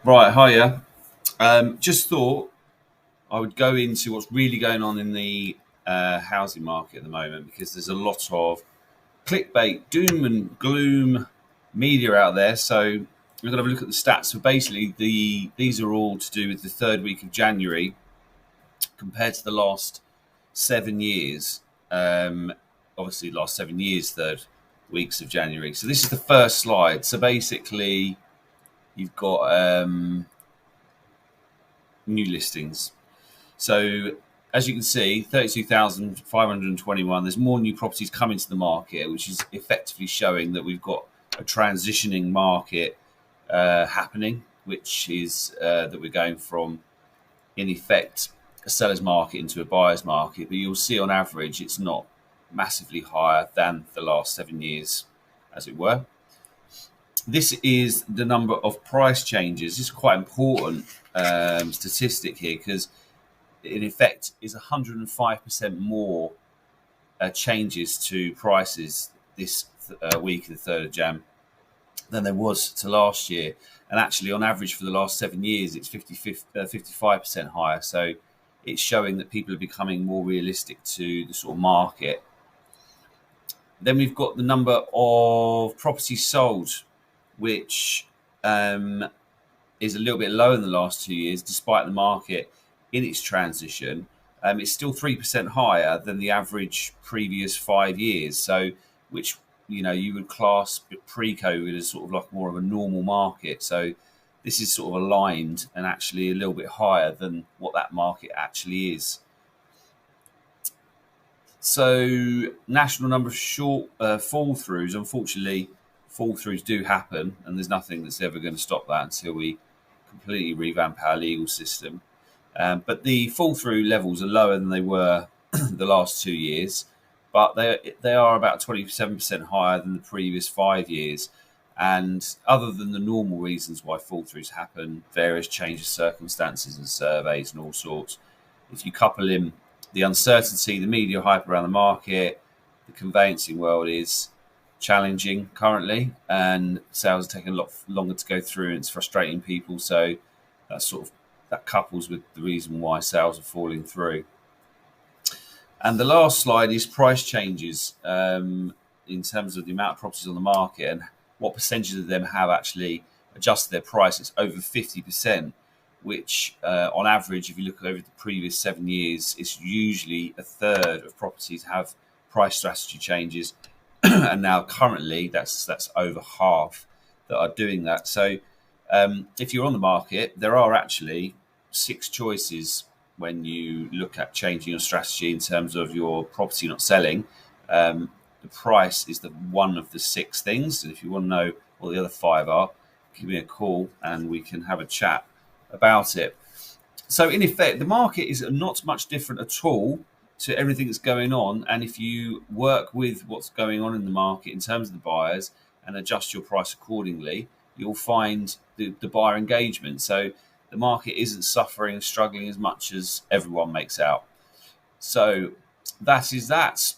Right, hiya. Just thought I would go into what's really going on in the housing market at the moment because there's a lot of clickbait, doom and gloom media out there. So we're going to have a look at the stats. So basically, these are all to do with the third week of January compared to the last 7 years. Um, Obviously, last 7 years, third weeks of January. So this is the first slide. So basically, you've got new listings. So as you can see, 32,521. There's more new properties coming to the market, which is effectively showing that we've got a transitioning market happening, which is that we're going from, in effect, a seller's market into a buyer's market. But you'll see on average, it's not massively higher than the last 7 years, as it were. This is the number of price changes. This is quite important statistic here because in effect is 105% more changes to prices this week, the 3rd of Jan, than there was to last year. And actually, on average, for the last 7 years, it's 55% higher. So it's showing that people are becoming more realistic to the sort of market. Then we've got the number of properties sold, which is a little bit low in the last 2 years, despite the market in its transition. It's still 3% higher than the average previous 5 years. So, which you would class pre-COVID as sort of like more of a normal market. So, this is sort of aligned and actually a little bit higher than what that market actually is. So, national number of short fall throughs. Unfortunately, fall throughs do happen, and there's nothing that's ever going to stop that until we completely revamp our legal system. But the fall through levels are lower than they were the last 2 years, but they are about 27% higher than the previous 5 years. And other than the normal reasons why fall throughs happen, various changes, circumstances, and surveys, and all sorts, if you couple in the uncertainty, the media hype around the market, the conveyancing world is challenging currently, and sales are taking a lot longer to go through, and it's frustrating people. So that couples with the reason why sales are falling through. And the last slide is price changes in terms of the amount of properties on the market and what percentage of them have actually adjusted their price. It's over 50%, which on average, if you look over the previous 7 years, it's usually a third of properties have price strategy changes. And now currently that's over half that are doing that. So if you're on the market, there are actually 6 choices when you look at changing your strategy in terms of your property not selling. The price is the one of the 6 things. And if you want to know what the other 5 are, give me a call and we can have a chat about it. So in effect, the market is not much different at all to everything that's going on. And if you work with what's going on in the market in terms of the buyers and adjust your price accordingly, you'll find the buyer engagement. So the market isn't suffering, struggling as much as everyone makes out. So that is that.